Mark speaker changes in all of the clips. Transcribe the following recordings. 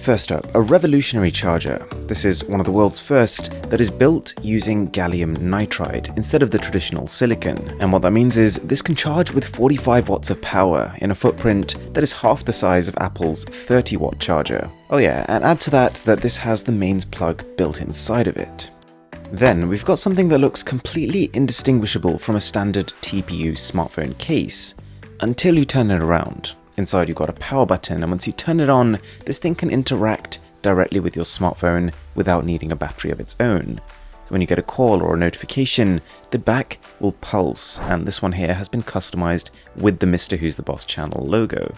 Speaker 1: First up, a revolutionary charger. This is one of the world's first that is built using gallium nitride instead of the traditional silicon. And what that means is this can charge with 45 watts of power in a footprint that is half the size of Apple's 30-watt charger. Oh yeah, and add to that this has the mains plug built inside of it. Then we've got something that looks completely indistinguishable from a standard TPU smartphone case, until you turn it around. Inside you've got a power button, and once you turn it on, this thing can interact directly with your smartphone without needing a battery of its own. So when you get a call or a notification, the back will pulse, and this one here has been customized with the Mr. Who's the Boss channel logo.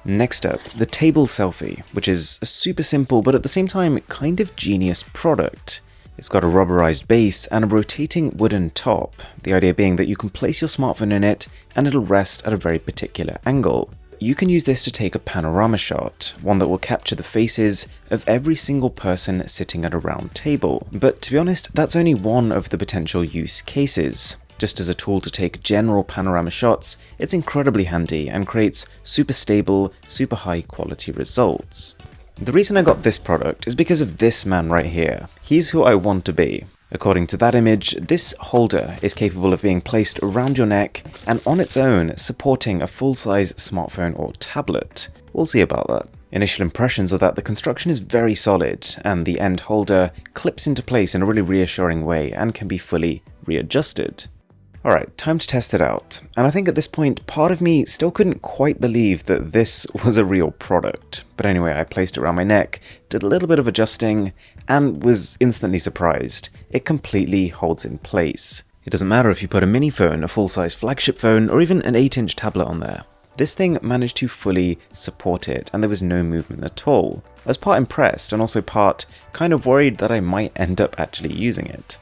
Speaker 1: Next up, the Table Selfie, which is a super simple but at the same time kind of genius product. It's got a rubberized base and a rotating wooden top, the idea being that you can place your smartphone in it and it'll rest at a very particular angle. You can use this to take a panorama shot, one that will capture the faces of every single person sitting at a round table. But to be honest, that's only one of the potential use cases. Just as a tool to take general panorama shots, it's incredibly handy and creates super stable, super high quality results. The reason I got this product is because of this man right here. He's who I want to be. According to that image, this holder is capable of being placed around your neck and on its own supporting a full-size smartphone or tablet. We'll see about that. Initial impressions are that the construction is very solid and the end holder clips into place in a really reassuring way and can be fully readjusted. Alright, time to test it out, and I think at this point part of me still couldn't quite believe that this was a real product. But anyway, I placed it around my neck, did a little bit of adjusting, and was instantly surprised. It completely holds in place. It doesn't matter if you put a mini phone, a full-size flagship phone, or even an 8-inch tablet on there. This thing managed to fully support it, and there was no movement at all. I was part impressed, and also part kind of worried that I might end up actually using it.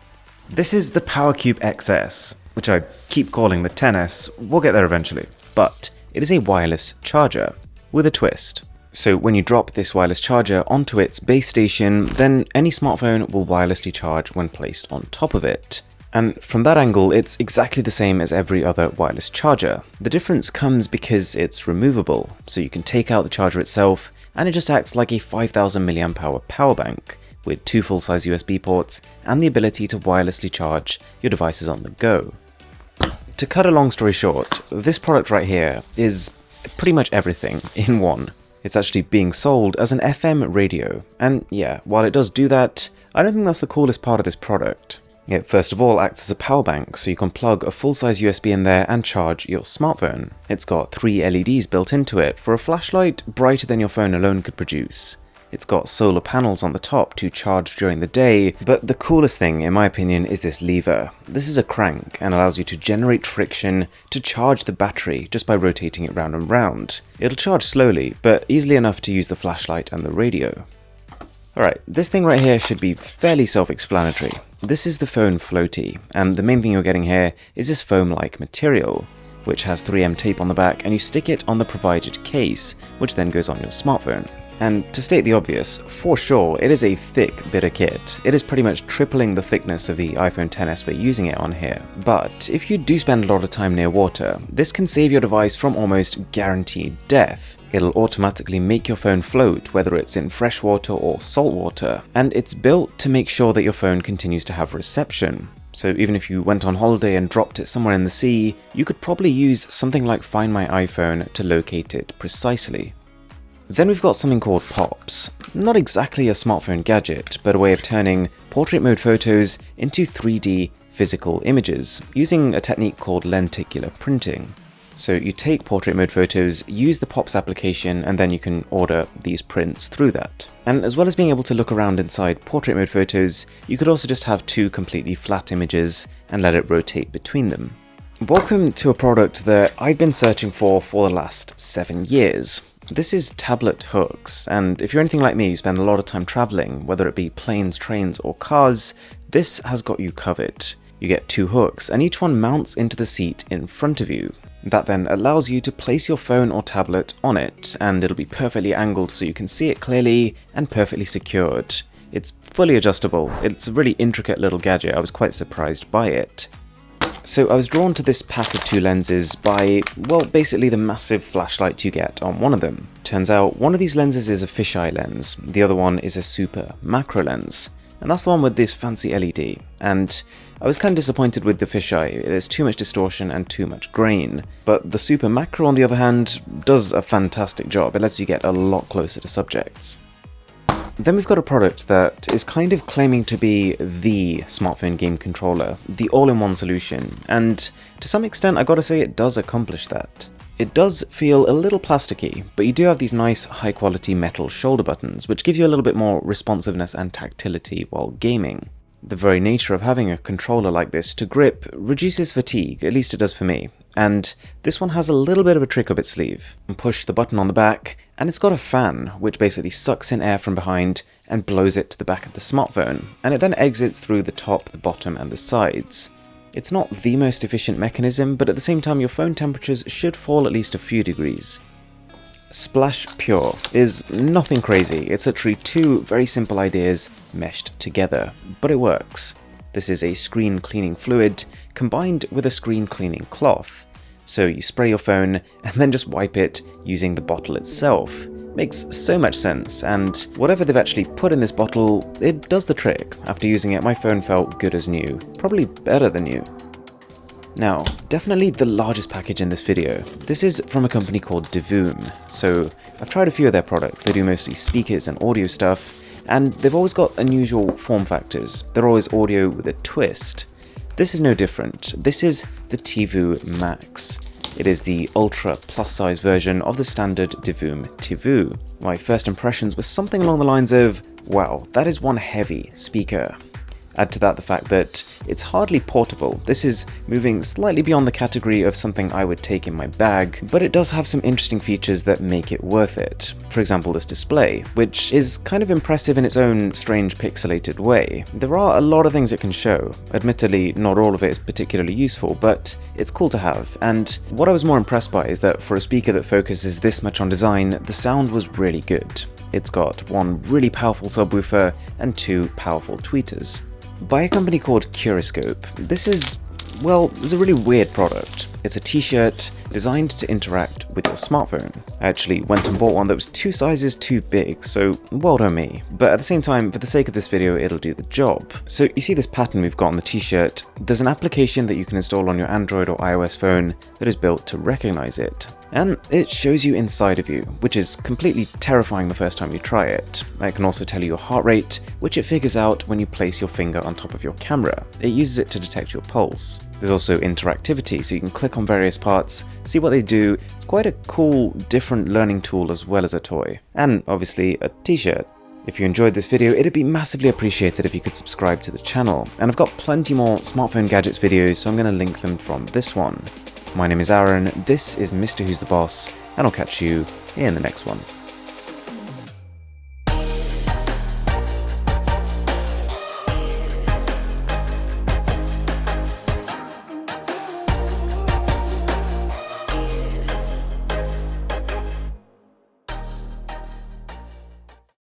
Speaker 1: This is the Powercube XS, which I keep calling the XS, we'll get there eventually. But it is a wireless charger, with a twist. So when you drop this wireless charger onto its base station, then any smartphone will wirelessly charge when placed on top of it. And from that angle, it's exactly the same as every other wireless charger. The difference comes because it's removable, so you can take out the charger itself, and it just acts like a 5000 mAh power bank, with 2 full-size USB ports and the ability to wirelessly charge your devices on the go. To cut a long story short, this product right here is pretty much everything in one. It's actually being sold as an FM radio, and yeah, while it does do that, I don't think that's the coolest part of this product. It first of all acts as a power bank, so you can plug a full-size USB in there and charge your smartphone. It's got 3 LEDs built into it for a flashlight brighter than your phone alone could produce. It's got solar panels on the top to charge during the day, but the coolest thing, in my opinion, is this lever. This is a crank and allows you to generate friction to charge the battery just by rotating it round and round. It'll charge slowly, but easily enough to use the flashlight and the radio. Alright, this thing right here should be fairly self-explanatory. This is the PhoneFloaty, and the main thing you're getting here is this foam-like material, which has 3M tape on the back, and you stick it on the provided case, which then goes on your smartphone. And to state the obvious, for sure, it is a thick bit of kit. It is pretty much tripling the thickness of the iPhone XS we're using it on here. But if you do spend a lot of time near water, this can save your device from almost guaranteed death. It'll automatically make your phone float, whether it's in fresh water or salt water, and it's built to make sure that your phone continues to have reception. So even if you went on holiday and dropped it somewhere in the sea, you could probably use something like Find My iPhone to locate it precisely. Then we've got something called Pops. Not exactly a smartphone gadget, but a way of turning portrait mode photos into 3D physical images, using a technique called lenticular printing. So you take portrait mode photos, use the Pops application, and then you can order these prints through that. And as well as being able to look around inside portrait mode photos, you could also just have 2 completely flat images and let it rotate between them. Welcome to a product that I've been searching for the last 7 years. This is TabletHookz, and if you're anything like me, you spend a lot of time traveling, whether it be planes, trains, or cars, this has got you covered. You get 2 hooks, and each one mounts into the seat in front of you. That then allows you to place your phone or tablet on it, and it'll be perfectly angled so you can see it clearly and perfectly secured. It's fully adjustable. It's a really intricate little gadget. I was quite surprised by it. So I was drawn to this pack of 2 lenses by, well, basically the massive flashlight you get on one of them. Turns out one of these lenses is a fisheye lens, the other one is a super macro lens. And that's the one with this fancy LED, and I was kind of disappointed with the fisheye. There's too much distortion and too much grain. But the super macro, on the other hand, does a fantastic job. It lets you get a lot closer to subjects. Then we've got a product that is kind of claiming to be the smartphone game controller, the all-in-one solution, and to some extent I gotta say it does accomplish that. It does feel a little plasticky, but you do have these nice high-quality metal shoulder buttons, which give you a little bit more responsiveness and tactility while gaming. The very nature of having a controller like this to grip reduces fatigue, at least it does for me, and this one has a little bit of a trick up its sleeve. Push the button on the back, and it's got a fan, which basically sucks in air from behind and blows it to the back of the smartphone, and it then exits through the top, the bottom, and the sides. It's not the most efficient mechanism, but at the same time your phone temperatures should fall at least a few degrees. Splash Pure is nothing crazy, it's literally 2 very simple ideas meshed together, but it works. This is a screen cleaning fluid combined with a screen cleaning cloth. So you spray your phone and then just wipe it using the bottle itself. Makes so much sense, and whatever they've actually put in this bottle, it does the trick. After using it, my phone felt good as new, probably better than new. Now, definitely the largest package in this video. This is from a company called Tivoo. So I've tried a few of their products. They do mostly speakers and audio stuff, and they've always got unusual form factors. They're always audio with a twist. This is no different. This is the Tivoo Max. It is the ultra plus size version of the standard Tivoo. My first impressions were something along the lines of, wow, that is one heavy speaker. Add to that the fact that it's hardly portable. This is moving slightly beyond the category of something I would take in my bag, but it does have some interesting features that make it worth it. For example, this display, which is kind of impressive in its own strange pixelated way. There are a lot of things it can show. Admittedly, not all of it is particularly useful, but it's cool to have. And what I was more impressed by is that for a speaker that focuses this much on design, the sound was really good. It's got 1 really powerful subwoofer and 2 powerful tweeters. By a company called Curiscope. This is, well, it's a really weird product. It's a t-shirt designed to interact with your smartphone. I actually went and bought one that was 2 sizes too big, so well done me. But at the same time, for the sake of this video, it'll do the job. So you see this pattern we've got on the t-shirt. There's an application that you can install on your Android or iOS phone that is built to recognize it. And it shows you inside of you, which is completely terrifying the first time you try it. It can also tell you your heart rate, which it figures out when you place your finger on top of your camera. It uses it to detect your pulse. There's also interactivity, so you can click on various parts, see what they do. It's quite a cool, different learning tool as well as a toy. And obviously a t-shirt. If you enjoyed this video, it'd be massively appreciated if you could subscribe to the channel. And I've got plenty more smartphone gadgets videos, so I'm going to link them from this one. My name is Aaron, this is Mr. Who's the Boss, and I'll catch you in the next one.